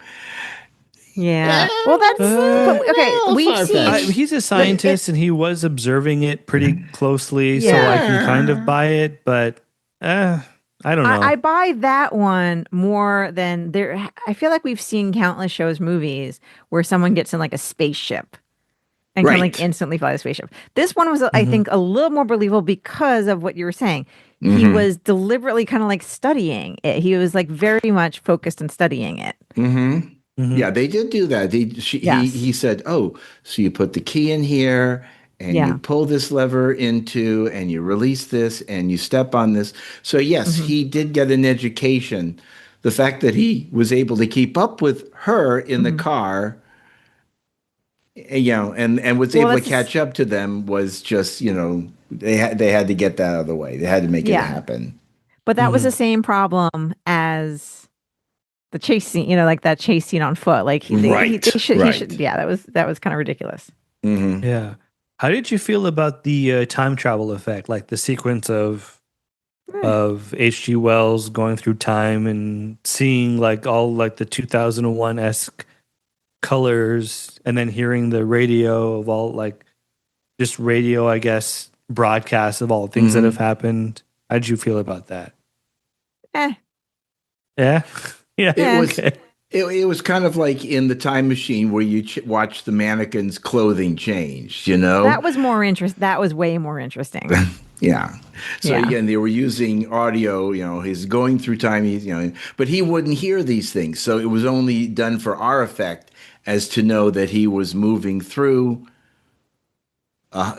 Speaker 3: Yeah. Well, that's okay. We've
Speaker 4: far-fetched.
Speaker 3: seen.
Speaker 2: He's a scientist and he was observing it pretty closely, so I can kind of buy it, but I don't know.
Speaker 3: I buy that one more than there. I feel like we've seen countless shows, movies where someone gets in like a spaceship and can like
Speaker 4: Right.
Speaker 3: instantly fly the spaceship. This one was, I think, a little more believable because of what you were saying. He was deliberately kind of like studying it. He was like very much focused on studying it.
Speaker 4: Yeah, they did do that.
Speaker 3: Yes.
Speaker 4: He said, "Oh, so you put the key in here, and
Speaker 3: Yeah.
Speaker 4: you pull this lever into, and you release this, and you step on this." So yes, he did get an education. The fact that he was able to keep up with her in the car, and was
Speaker 3: Well,
Speaker 4: able to
Speaker 3: that's-
Speaker 4: catch up to them was just, they had to get that out of the way. They had to make it
Speaker 3: Yeah.
Speaker 4: happen.
Speaker 3: But that was the same problem as the chase scene, like that chase scene on foot. Like
Speaker 4: Right,
Speaker 3: they should,
Speaker 4: right.
Speaker 3: he should, yeah, that was kind of ridiculous.
Speaker 2: Yeah. How did you feel about the time travel effect, like the sequence of of H.G. Wells going through time and seeing like all like the 2001-esque colors, and then hearing the radio of all like just radio, I guess, broadcasts of all things that have happened. How did you feel about that?
Speaker 3: Eh.
Speaker 2: Yeah. Yeah.
Speaker 4: It was
Speaker 2: Okay.
Speaker 4: it was kind of like in the time machine where you watch the mannequin's clothing change, you know?
Speaker 3: That was more interest. That was way more interesting.
Speaker 4: Yeah. So
Speaker 3: Yeah.
Speaker 4: again, they were using audio, you know, he's going through time, he's, you know, but he wouldn't hear these things. So it was only done for our effect as to know that he was moving through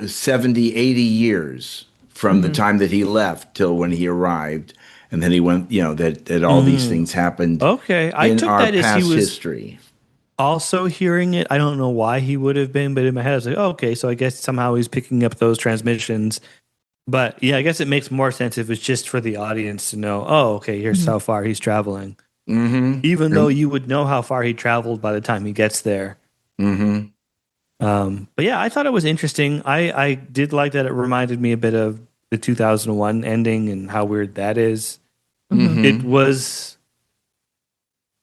Speaker 4: 70, 80 years from the time that he left till when he arrived. And then he went, you know, that all these things happened
Speaker 2: Okay. I
Speaker 4: in
Speaker 2: took
Speaker 4: our
Speaker 2: that as
Speaker 4: past
Speaker 2: he was
Speaker 4: history.
Speaker 2: also hearing it. I don't know why he would have been, but in my head I was like, oh, okay, so I guess somehow he's picking up those transmissions. But yeah, I guess it makes more sense if it's just for the audience to know, oh, okay, here's how far he's traveling. Even though you would know how far he traveled by the time he gets there. But yeah, I thought it was interesting. I did like that it reminded me a bit of the 2001 ending and how weird that is. It was,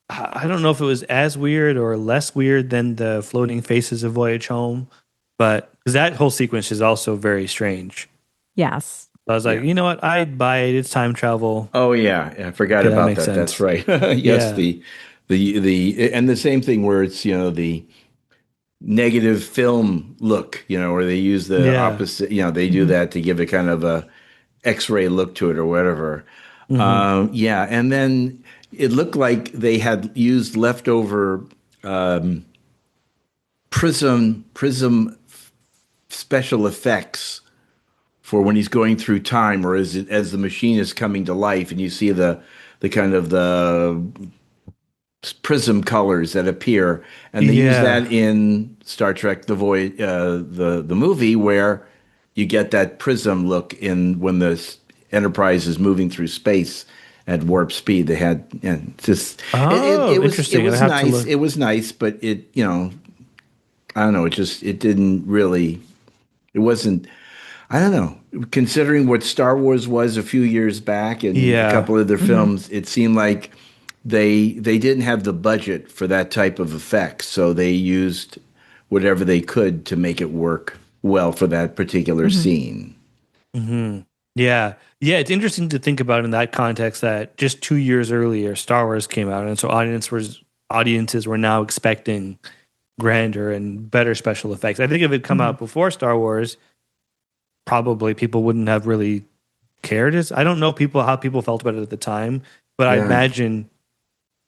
Speaker 2: I don't know if it was as weird or less weird than the floating faces of Voyage Home, but because that whole sequence is also very strange.
Speaker 3: Yes.
Speaker 2: So I was like, you know what? I'd buy it. It's time travel.
Speaker 4: Oh yeah, I forgot
Speaker 2: Yeah, that
Speaker 4: about
Speaker 2: makes
Speaker 4: that.
Speaker 2: sense.
Speaker 4: That's right. Yes,
Speaker 2: Yeah.
Speaker 4: the and the same thing where it's, you know, the negative film look, you know, where they use the
Speaker 2: Yeah.
Speaker 4: opposite, you know, they do that to give it kind of a X-ray look to it or whatever. Yeah, and then it looked like they had used leftover prism special effects for when he's going through time, or as the machine is coming to life, and you see the kind of the prism colors that appear, and they use
Speaker 2: Yeah.
Speaker 4: that in Star Trek the movie, where you get that prism look in when the Enterprise is moving through space at warp speed. They had, and just
Speaker 2: Oh,
Speaker 4: it was
Speaker 2: interesting.
Speaker 4: it was
Speaker 2: I'd have to
Speaker 4: nice.
Speaker 2: look.
Speaker 4: It was nice, but it, you know, I don't know. It didn't really. It wasn't. I don't know. Considering what Star Wars was a few years back and a
Speaker 2: Yeah.
Speaker 4: couple of their films, it seemed like they didn't have the budget for that type of effect, so they used whatever they could to make it work well for that particular scene.
Speaker 2: Yeah. Yeah, it's interesting to think about in that context that just 2 years earlier, Star Wars came out, and so audiences were now expecting grander and better special effects. I think if it had come out before Star Wars, probably people wouldn't have really cared. I don't know how people felt about it at the time, but I
Speaker 4: Yeah.
Speaker 2: imagine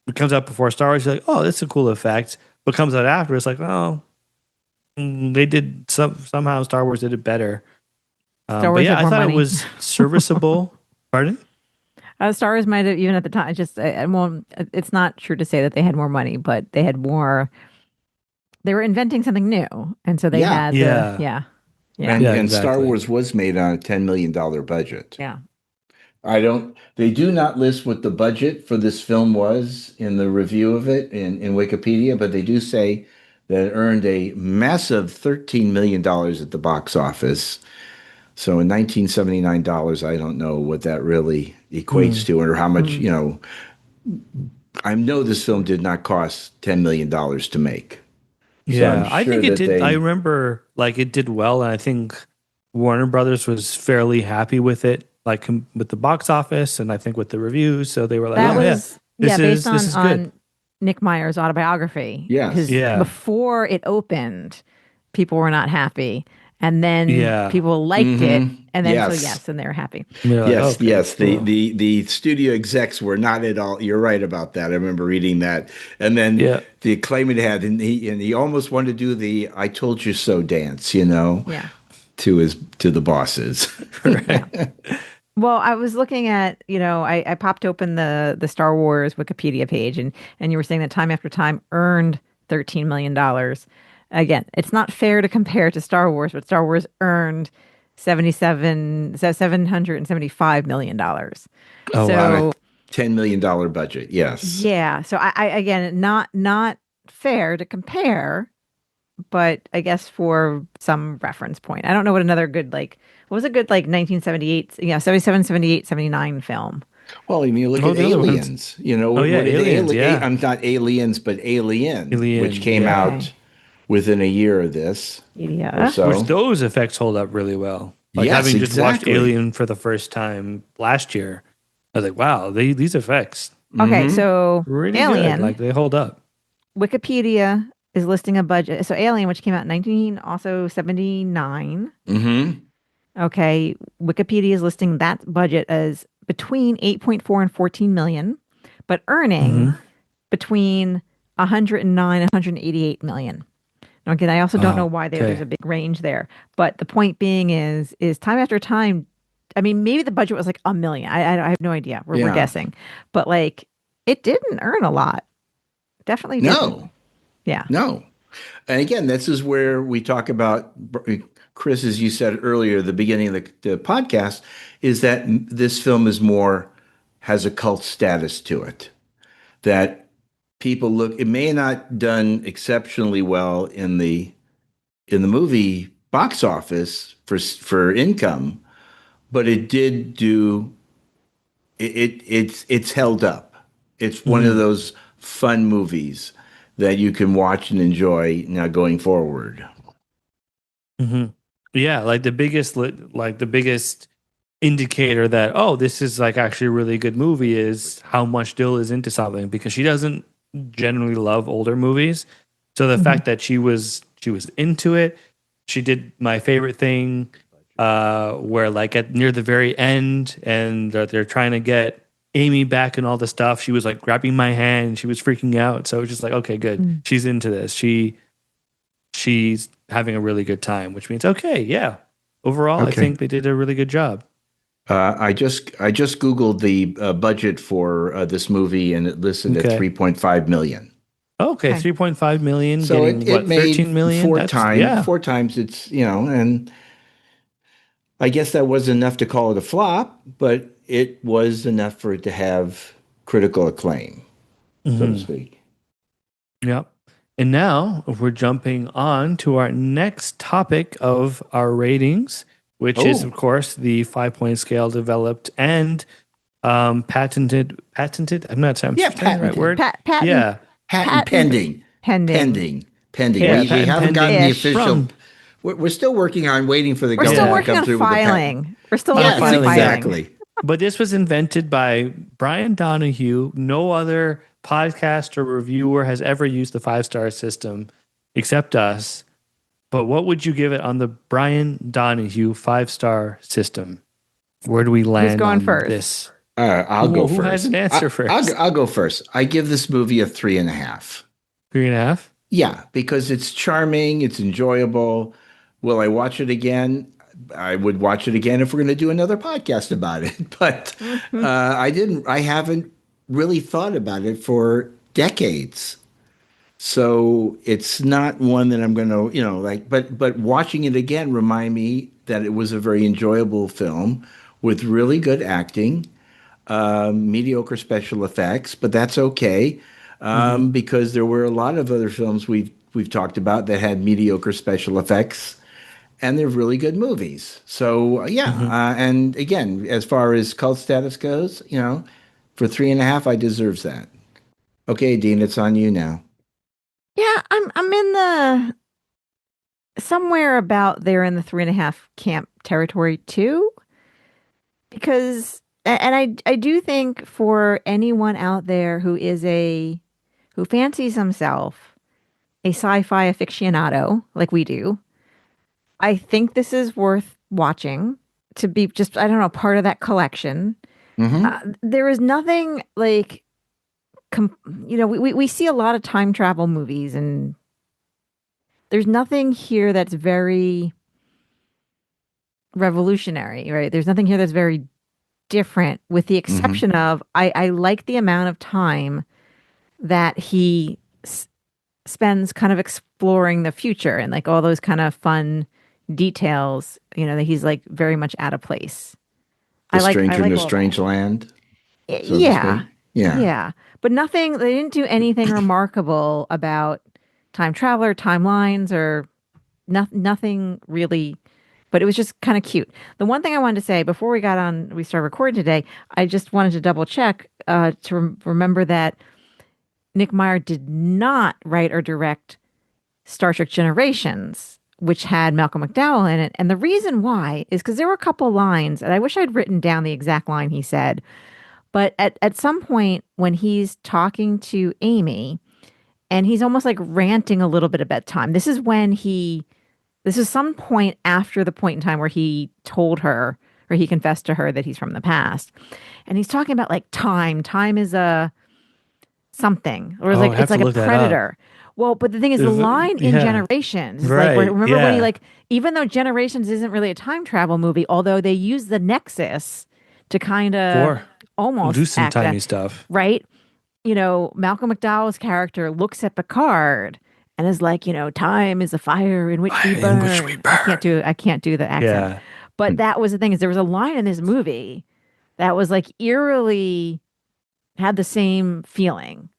Speaker 2: it comes out before Star Wars, you're like, oh, that's a cool effect. What comes out after, it's like, oh, they did somehow Star Wars did it better.
Speaker 3: Star
Speaker 2: But
Speaker 3: Wars
Speaker 2: yeah,
Speaker 3: had
Speaker 2: I
Speaker 3: more
Speaker 2: thought
Speaker 3: money.
Speaker 2: it was serviceable. Pardon?
Speaker 3: Star Wars might have, even at the time, well, it's not true to say that they had more money, but they had more. They were inventing something new, and so they
Speaker 4: Yeah.
Speaker 3: had
Speaker 2: Yeah.
Speaker 3: yeah.
Speaker 4: And
Speaker 2: Yeah,
Speaker 4: Star
Speaker 2: exactly.
Speaker 4: Wars was made on a $10 million budget.
Speaker 3: Yeah.
Speaker 4: They do not list what the budget for this film was in the review of it in Wikipedia, but they do say that it earned a massive $13 million at the box office. So in 1979 dollars, I don't know what that really equates to, or how much, you know. I know this film did not cost $10 million to make. So
Speaker 2: Yeah,
Speaker 4: I'm
Speaker 2: I
Speaker 4: sure
Speaker 2: think it
Speaker 4: that
Speaker 2: did.
Speaker 4: they-
Speaker 2: I remember like it did well, and I think Warner Brothers was fairly happy with it, like with the box office, and I think with the reviews. So they were like,
Speaker 3: That
Speaker 2: "Oh,
Speaker 3: was
Speaker 2: yeah,
Speaker 3: based
Speaker 2: this is good."
Speaker 3: on Nick Meyer's autobiography.
Speaker 4: Yes.
Speaker 3: Because
Speaker 2: Yeah.
Speaker 3: before it opened, people were not happy. And then
Speaker 2: Yeah.
Speaker 3: people liked it. And then
Speaker 4: Yes.
Speaker 3: and they were happy.
Speaker 2: And they're like,
Speaker 4: Yes,
Speaker 2: "Okay,
Speaker 4: yes.
Speaker 2: cool."
Speaker 4: The studio execs were not at all. You're right about that. I remember reading that. And then
Speaker 2: Yeah.
Speaker 4: the acclaimed had, and he almost wanted to do the "I told you so" dance, you know,
Speaker 3: Yeah.
Speaker 4: to the bosses.
Speaker 3: Well, I was looking at, I popped open the Star Wars Wikipedia page, and you were saying that Time After Time earned $13 million. Again, it's not fair to compare to Star Wars, but Star Wars earned $775 million.
Speaker 2: Oh,
Speaker 3: so
Speaker 2: wow.
Speaker 4: $10 million budget. Yes.
Speaker 3: yeah, so I again, not fair to compare, but I guess for some reference point. I don't know what another good what was a good 1978, 77, 78, 79 film.
Speaker 4: Well, I mean, you look at
Speaker 2: the other ones.
Speaker 4: Aliens. You know,
Speaker 2: Oh, yeah,
Speaker 4: what did
Speaker 2: Aliens, yeah.
Speaker 4: I'm not Aliens, but Alien, which
Speaker 2: Alien,
Speaker 4: came
Speaker 2: yeah.
Speaker 4: out within a year of this or
Speaker 3: Yeah.
Speaker 4: so.
Speaker 2: Which those effects hold up really well. Like
Speaker 4: Yes,
Speaker 2: having just watched
Speaker 4: exactly.
Speaker 2: Alien for the first time last year, I was like, wow, these effects
Speaker 3: Okay, so
Speaker 2: really
Speaker 3: Alien,
Speaker 2: good. Like they hold up.
Speaker 3: Wikipedia is listing a budget. So Alien, which came out in 1979.
Speaker 4: Mm-hmm.
Speaker 3: Okay, Wikipedia is listing that budget as between 8.4 and 14 million, but earning between 109 and 188 million. Now, again, I also don't know why there's a big range there, but the point being is time after time. I mean, maybe the budget was like $1 million. I have no idea. We're guessing, but like it didn't earn a lot. Definitely didn't.
Speaker 4: No.
Speaker 3: Yeah.
Speaker 4: No. And again, this is where we talk about, Cris, as you said earlier, the beginning of the podcast, is that this film has a cult status to it. That people it may not done exceptionally well in the movie box office for income, but it did do, it's held up. It's one of those fun movies that you can watch and enjoy now going forward.
Speaker 2: Mm-hmm. Yeah, like the biggest indicator that this is like actually a really good movie is how much Dill is into something, because she doesn't generally love older movies. So the fact that she was into it, she did my favorite thing, where like near the very end, and they're trying to get Amy back and all the stuff. She was like grabbing my hand. She was freaking out. So it was just like, okay, good. She's into this. She's having a really good time, which means, okay, yeah. Overall, I think they did a really good job.
Speaker 4: I just Googled the budget for this movie, and it listed at 3.5 million.
Speaker 2: Okay, 3.5 million.
Speaker 4: So
Speaker 2: getting,
Speaker 4: it made
Speaker 2: 13 million?
Speaker 4: Four times it's, and I guess that was enough to call it a flop, but it was enough for it to have critical acclaim, so to speak.
Speaker 2: Yep. And now we're jumping on to our next topic of our ratings, which is, of course, the 5-point scale developed and patented. I'm not saying the right word.
Speaker 3: Patent
Speaker 4: Pending.
Speaker 3: pending.
Speaker 4: Yeah, we haven't gotten the
Speaker 3: ish.
Speaker 4: official. We're still working on waiting for the
Speaker 3: We're
Speaker 4: government
Speaker 3: still
Speaker 4: to
Speaker 3: working
Speaker 4: come
Speaker 3: on
Speaker 4: through with the
Speaker 3: filing. We're still
Speaker 4: patent.
Speaker 3: working on
Speaker 4: Yes,
Speaker 3: filing.
Speaker 4: exactly.
Speaker 2: But this was invented by Brian Donahue. No other podcast or reviewer has ever used the 5-star system except us. But what would you give it on the Brian Donahue 5-star system? Where do we land
Speaker 3: Who's going
Speaker 2: on
Speaker 3: first?
Speaker 2: this?
Speaker 4: I'll go first.
Speaker 2: Who has an answer first?
Speaker 4: I'll go first. I give this movie a 3.5.
Speaker 2: 3.5?
Speaker 4: Yeah, because it's charming, it's enjoyable. Will I watch it again? I would watch it again if we're going to do another podcast about it. But I haven't really thought about it for decades. So it's not one that I'm going to, but watching it again remind me that it was a very enjoyable film with really good acting, mediocre special effects, but that's okay. Because there were a lot of other films we've talked about that had mediocre special effects, and they're really good movies. So and again, as far as cult status goes, for 3.5, I deserves that. Okay, Dean, it's on you now.
Speaker 3: Yeah, I'm in the somewhere about there in the 3.5 camp territory too, because and I do think for anyone out there who fancies himself a sci-fi aficionado like we do, I think this is worth watching to be just, I don't know, part of that collection. There is nothing like, we see a lot of time travel movies, and there's nothing here that's very revolutionary, right? There's nothing here that's very different, with the exception of I like the amount of time that he spends kind of exploring the future and like all those kind of fun details, that he's like very much out of place.
Speaker 4: The Stranger in a Strange Land.
Speaker 3: Yeah. But they didn't do anything remarkable about time traveler, timelines, or nothing really. But it was just kind of cute. The one thing I wanted to say before we started recording today, I just wanted to double check to remember that Nick Meyer did not write or direct Star Trek Generations, which had Malcolm McDowell in it. And the reason why is because there were a couple lines, and I wish I'd written down the exact line he said. But at some point when he's talking to Amy, and he's almost like ranting a little bit about time. This is some point after the point in time where he told her, or he confessed to her that he's from the past. And he's talking about like time. Time is a something, or like it's like a predator. Well, but the thing is, the line in Generations is like, remember when he like, even though Generations isn't really a time travel movie, although they use the Nexus to kind of almost
Speaker 2: do some timey stuff,
Speaker 3: right? You know, Malcolm McDowell's character looks at Picard and is like, you know, time is a fire in which we burn. I can't do the accent. Yeah. But that was the thing, is there was a line in this movie that was like eerily had the same feeling.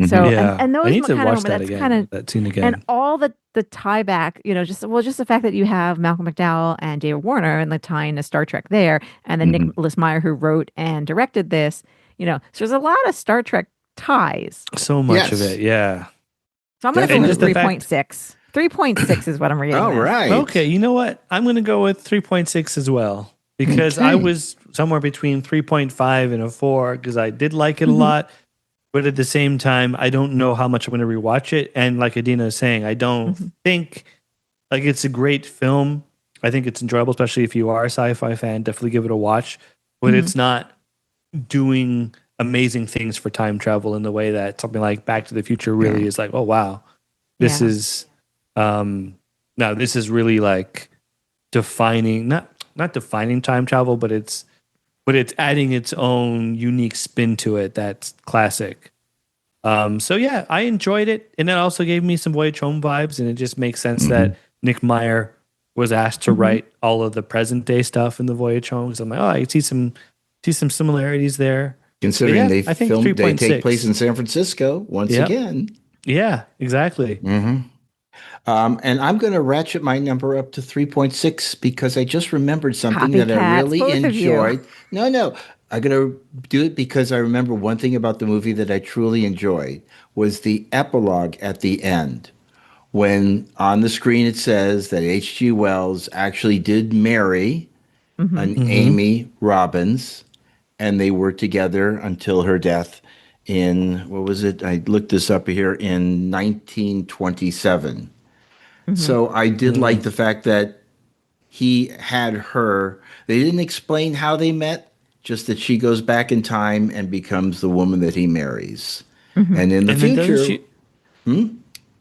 Speaker 3: So and those
Speaker 2: I need to
Speaker 3: kind
Speaker 2: watch
Speaker 3: of
Speaker 2: that
Speaker 3: that's
Speaker 2: again.
Speaker 3: kind of
Speaker 2: that scene again.
Speaker 3: And all the tie back, you know, just the fact that you have Malcolm McDowell and David Warner and the tie into Star Trek there, and then Nicholas Meyer, who wrote and directed this, you know, so there's a lot of Star Trek ties.
Speaker 2: So much of it, yeah.
Speaker 3: So I'm going to go with 3.6. 3.6 is what I'm reading.
Speaker 4: All right.
Speaker 2: Okay, you know what? I'm going to go with 3.6 as well, because I was somewhere between 3.5 and a 4, because I did like it a lot. But at the same time, I don't know how much I'm going to rewatch it. And like Adeena is saying, I don't think, like, it's a great film. I think it's enjoyable, especially if you are a sci-fi fan. Definitely give it a watch. But it's not doing amazing things for time travel in the way that something like Back to the Future really is like, oh, wow. This is, this is really like defining, not defining time travel, but it's adding its own unique spin to it that's classic. So yeah, I enjoyed it, and it also gave me some Voyage Home vibes, and it just makes sense that Nick Meyer was asked to write all of the present day stuff in the Voyage Home. Because I'm like, oh, I see some similarities there.
Speaker 4: Considering they take place in San Francisco once again.
Speaker 2: Yeah, exactly.
Speaker 4: And I'm going to ratchet my number up to 3.6 because I just remembered something that I really enjoyed. No. I'm going to do it because I remember one thing about the movie that I truly enjoyed was the epilogue at the end. When on the screen it says that H.G. Wells actually did marry an Amy Robbins, and they were together until her death in, what was it? I looked this up here, in 1927. So I did like the fact that he had her. They didn't explain how they met, just that she goes back in time and becomes the woman that he marries. And in the future...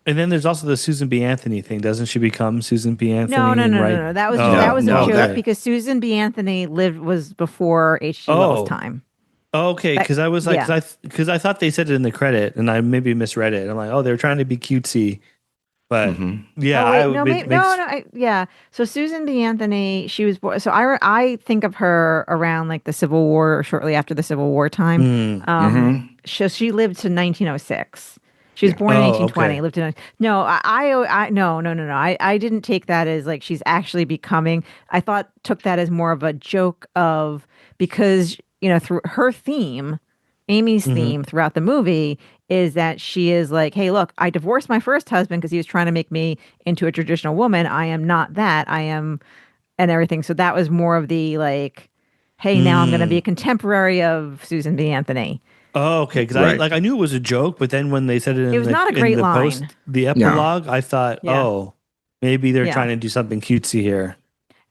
Speaker 2: And then there's also the Susan B. Anthony thing. Doesn't she become Susan B. Anthony?
Speaker 3: No. That was a joke because Susan B. Anthony was before H.G. Wells' time.
Speaker 2: Okay, because I was like, because I thought they said it in the credit, and I maybe misread it. I'm like, oh, they're trying to be cutesy, but
Speaker 3: So Susan B. Anthony, she was born. So I think of her around like the Civil War or shortly after the Civil War time. So she lived to 1906. She was born in 1820. Lived in no. I didn't take that as like she's actually becoming. I took that as more of a joke of, because you know, through her theme, Amy's theme throughout the movie is that she is like, hey, look, I divorced my first husband because he was trying to make me into a traditional woman. I am not that. I am, and everything. So that was more of the like, hey, now I'm going to be a contemporary of Susan B. Anthony.
Speaker 2: Oh, okay. Because I knew it was a joke, but then when they said it in
Speaker 3: was not a great line.
Speaker 2: The epilogue, I thought, maybe they're trying to do something cutesy here.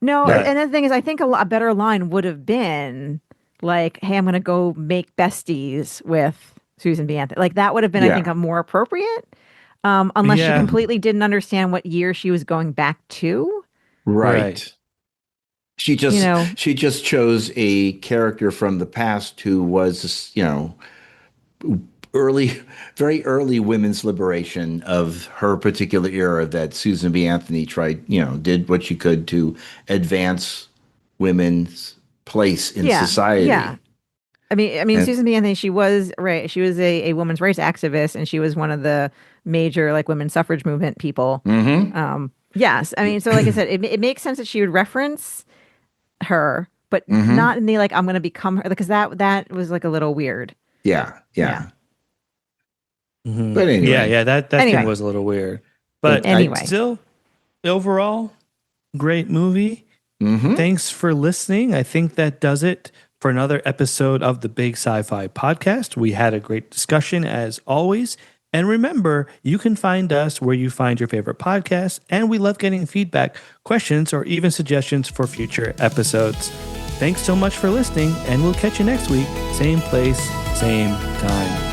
Speaker 3: No, and the thing is, I think a better line would have been like, hey, I'm going to go make besties with Susan B. Anthony. Like that would have been, I think, a more appropriate, unless she completely didn't understand what year she was going back to.
Speaker 4: Right. She just chose a character from the past who was, very early women's liberation of her particular era that Susan B. Anthony did what she could to advance women's place in society. Yeah. And-
Speaker 3: Susan B. Anthony, she was right. She was a women's rights activist, and she was one of the major like women's suffrage movement people. Yes, so like I said, it makes sense that she would reference her, but not in the like I'm going to become her, because that was like a little weird.
Speaker 4: Yeah.
Speaker 2: Mhm.
Speaker 4: But anyway.
Speaker 2: Yeah, that thing was a little weird. But
Speaker 3: Anyway.
Speaker 2: still, overall, great movie. Thanks for listening. I think that does it for another episode of the Big Sci-Fi Podcast. We had a great discussion as always. And remember, you can find us where you find your favorite podcasts, and we love getting feedback, questions, or even suggestions for future episodes. Thanks so much for listening, and we'll catch you next week. Same place, same time.